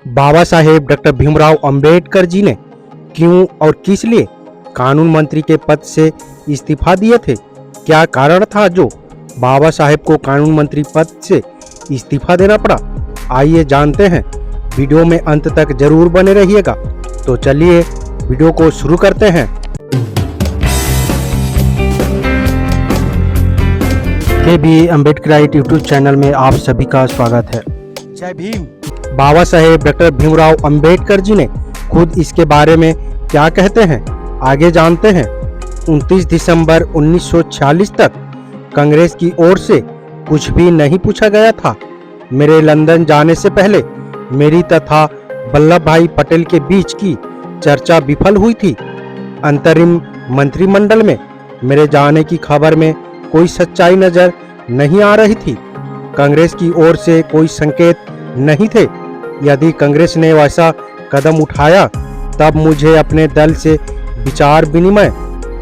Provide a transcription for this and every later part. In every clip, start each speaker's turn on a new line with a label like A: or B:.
A: Baba Saheb doctor Bhimrao Ambedkar ji ने क्यों और किस लिए कानून मंत्री के पद से इस्तीफा दिए थे? क्या कारण था जो बाबा साहेब को कानून मंत्री पद से इस्तीफा देना पड़ा? आइए जानते हैं। वीडियो में अंत तक जरूर बने रहिएगा। तो चलिए वीडियो को शुरू करते हैं। के अम्बेडकराइट यूट्यूब चैनल में आप सभी का स्वागत है। जय भीम। बाबा साहेब डॉक्टर भीमराव अंबेडकर जी ने खुद इसके बारे में क्या कहते हैं, आगे जानते हैं। 29 दिसंबर 1946 तक कांग्रेस की ओर से कुछ भी नहीं पूछा गया था। मेरे लंदन जाने से पहले मेरी तथा वल्लभ भाई पटेल के बीच की चर्चा विफल हुई थी। अंतरिम मंत्रिमंडल में मेरे जाने की खबर में कोई सच्चाई नजर नहीं आ रही थी। कांग्रेस की ओर से कोई संकेत नहीं थे। यदि कांग्रेस ने वैसा कदम उठाया तब मुझे अपने दल से विचार विनिमय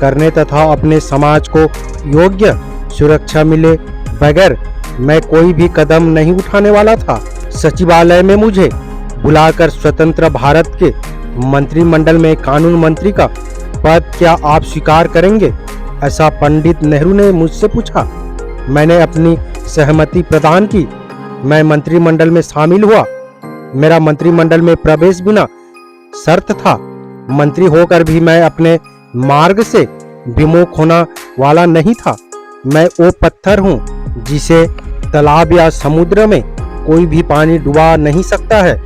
A: करने तथा अपने समाज को योग्य सुरक्षा मिले बगैर मैं कोई भी कदम नहीं उठाने वाला था। सचिवालय में मुझे बुलाकर स्वतंत्र भारत के मंत्रिमंडल में कानून मंत्री का पद क्या आप स्वीकार करेंगे, ऐसा पंडित नेहरू ने मुझसे पूछा। मैंने अपनी सहमति प्रदान की। मैं मंत्रिमंडल में शामिल हुआ। मेरा मंत्रिमंडल में प्रवेश बिना शर्त था। मंत्री होकर भी मैं अपने मार्ग से विमुख होना वाला नहीं था। मैं वो पत्थर हूँ जिसे तालाब या समुद्र में कोई भी पानी डुबा नहीं सकता है।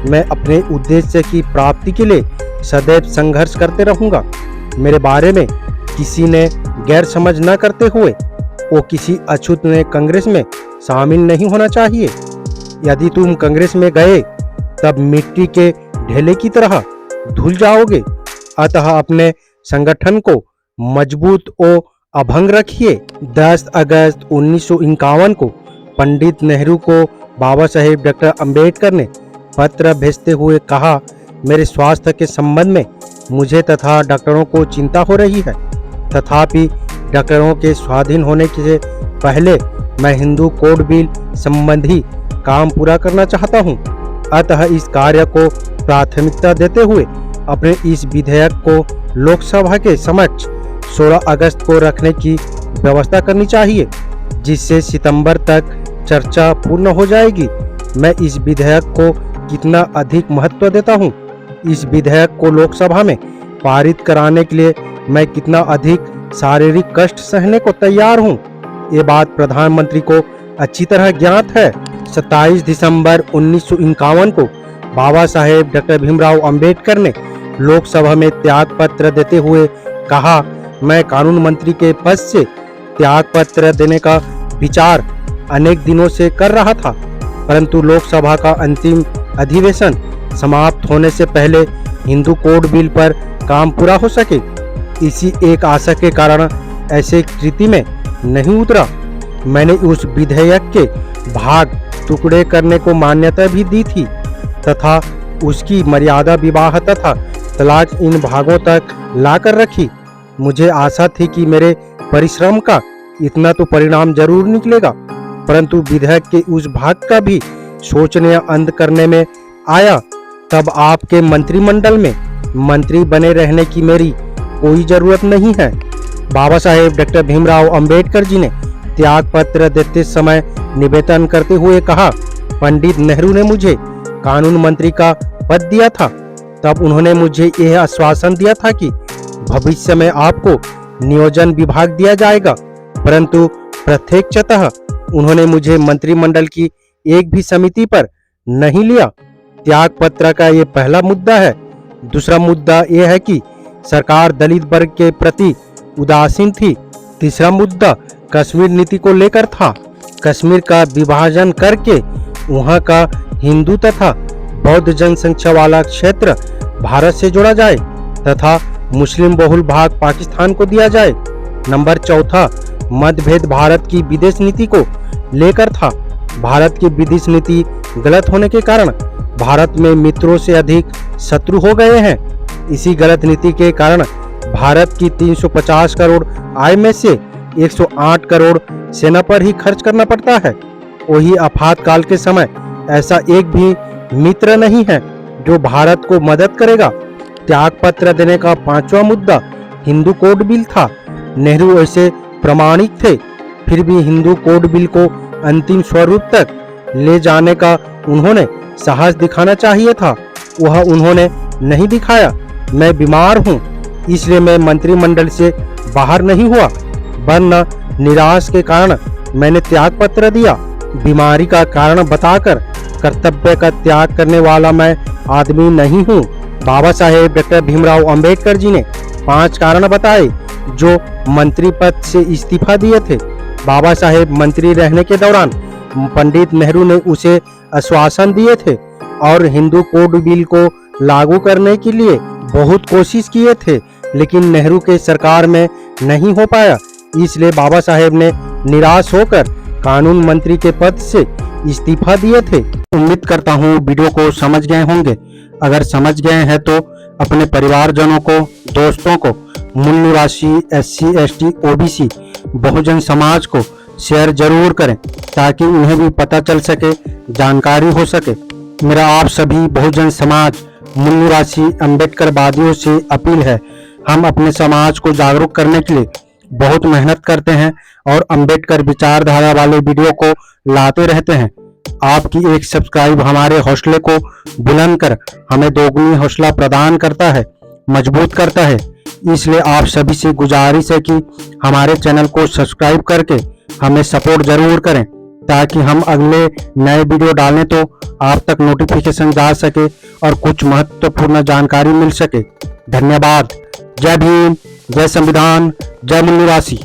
A: मैं अपने उद्देश्य की प्राप्ति के लिए सदैव संघर्ष करते रहूंगा। मेरे बारे में किसी ने गैर समझ न करते हुए वो किसी अछूत ने कांग्रेस में शामिल नहीं होना चाहिए। यदि तुम कांग्रेस में गए तब मिट्टी के ढेले की तरह धुल जाओगे। अतः अपने संगठन को मजबूत और अभंग रखिए। 10 अगस्त 1951 को पंडित नेहरू को बाबा साहेब डॉक्टर अंबेडकर ने पत्र भेजते हुए कहा, मेरे स्वास्थ्य के संबंध में मुझे तथा डॉक्टरों को चिंता हो रही है। तथापि डॉक्टरों के स्वाधीन होने से पहले मैं हिंदू कोड बिल संबंधी काम पूरा करना चाहता हूं। अतः इस कार्य को प्राथमिकता देते हुए अपने इस विधेयक को लोकसभा के समक्ष 16 अगस्त को रखने की व्यवस्था करनी चाहिए, जिससे सितंबर तक चर्चा पूर्ण हो जाएगी। मैं इस विधेयक को कितना अधिक महत्व देता हूं, इस विधेयक को लोकसभा में पारित कराने के लिए मैं कितना अधिक शारीरिक कष्ट सहने को तैयार हूं, ये बात प्रधानमंत्री को अच्छी तरह ज्ञात है। 27 दिसंबर 1951 को बाबा साहेब डॉक्टर भीमराव अंबेडकर ने लोकसभा में त्याग पत्र देते हुए कहा, मैं कानून मंत्री के पद से त्याग पत्र देने का विचार अनेक दिनों से कर रहा था, परंतु लोकसभा का अंतिम अधिवेशन समाप्त होने से पहले हिंदू कोड बिल पर काम पूरा हो सके। इसी एक आशा के कारण ऐसे कृति में नहीं उतरा। मैंने उस विधेयक के भाग टुकड़े करने को मान्यता भी दी थी तथा उसकी मर्यादा विवाह तथा तलाक इन भागों तक लाकर रखी। मुझे आशा थी कि मेरे परिश्रम का इतना तो परिणाम जरूर निकलेगा, परंतु विधेयक के उस भाग का भी सोचने या अंत करने में आया तब आपके मंत्रिमंडल में मंत्री बने रहने की मेरी कोई जरूरत नहीं है। बाबा साहेब डॉक्टर भीमराव अंबेडकर जी ने त्याग पत्र देते समय निवेदन करते हुए कहा, पंडित नेहरू ने मुझे कानून मंत्री का पद दिया था, तब उन्होंने मुझे यह आश्वासन दिया था कि भविष्य में आपको नियोजन विभाग दिया जाएगा, परंतु प्रत्यक्षतः उन्होंने मुझे मंत्रिमंडल की एक भी समिति पर नहीं लिया। त्याग पत्र का ये पहला मुद्दा है। दूसरा मुद्दा यह है कि सरकार दलित वर्ग के प्रति उदासीन थी। तीसरा मुद्दा कश्मीर नीति को लेकर था। कश्मीर का विभाजन करके वहां का हिंदू तथा बौद्ध जनसंख्या वाला क्षेत्र भारत से जोड़ा जाए तथा मुस्लिम बहुल भाग पाकिस्तान को दिया जाए। नंबर चौथा मतभेद भारत की विदेश नीति को लेकर था। भारत की विदेश नीति गलत होने के कारण भारत में मित्रों से अधिक शत्रु हो गए हैं। इसी गलत नीति के कारण भारत की 350 करोड़ आय में से 108 करोड़ सेना पर ही खर्च करना पड़ता है। वही आपातकाल के समय ऐसा एक भी मित्र नहीं है जो भारत को मदद करेगा। त्याग पत्र देने का 5वां मुद्दा हिंदू कोड बिल था। नेहरू ऐसे प्रामाणिक थे, फिर भी हिंदू कोड बिल को अंतिम स्वरूप तक ले जाने का उन्होंने साहस दिखाना चाहिए था। वह उन्होंने नहीं दिखाया। मैं बीमार हूँ, इसलिए मैं मंत्रिमंडल से बाहर नहीं हुआ, वरना निराश के कारण मैंने त्याग पत्र दिया। बीमारी का कारण बताकर कर्तव्य का त्याग करने वाला मैं आदमी नहीं हूँ। बाबा साहेब डॉक्टर भीमराव अंबेडकर जी ने 5 कारण बताए जो मंत्री पद से इस्तीफा दिए थे। बाबा साहेब मंत्री रहने के दौरान पंडित नेहरू ने उसे आश्वासन दिए थे और हिंदू कोड बिल को लागू करने के लिए बहुत कोशिश किए थे, लेकिन नेहरू के सरकार में नहीं हो पाया। इसलिए बाबा साहेब ने निराश होकर कानून मंत्री के पद से इस्तीफा दिए थे। उम्मीद करता हूँ वीडियो को समझ गए होंगे। अगर समझ गए हैं तो अपने परिवारजनों को, दोस्तों को, मूल निवासी, SC, ST, OBC, Bahujan Samaj को शेयर जरूर करें ताकि उन्हें भी पता चल सके, जानकारी हो सके। मेरा आप सभी बहुजन समाज, मूल निवासी अम्बेडकरवादियों से अपील है, हम अपने समाज को जागरूक करने के लिए बहुत मेहनत करते हैं और अम्बेडकर विचारधारा वाले वीडियो को लाते रहते हैं। आपकी एक सब्सक्राइब हमारे हौसले को बुलंद कर हमें दोगुनी हौसला प्रदान करता है, मजबूत करता है। इसलिए आप सभी से गुजारिश है कि हमारे चैनल को सब्सक्राइब करके हमें सपोर्ट जरूर करें ताकि हम अगले नए वीडियो डालें तो आप तक नोटिफिकेशन जा सके और कुछ महत्वपूर्ण जानकारी मिल सके। धन्यवाद। जय भीम, जय संविधान, जय मूल निवासी।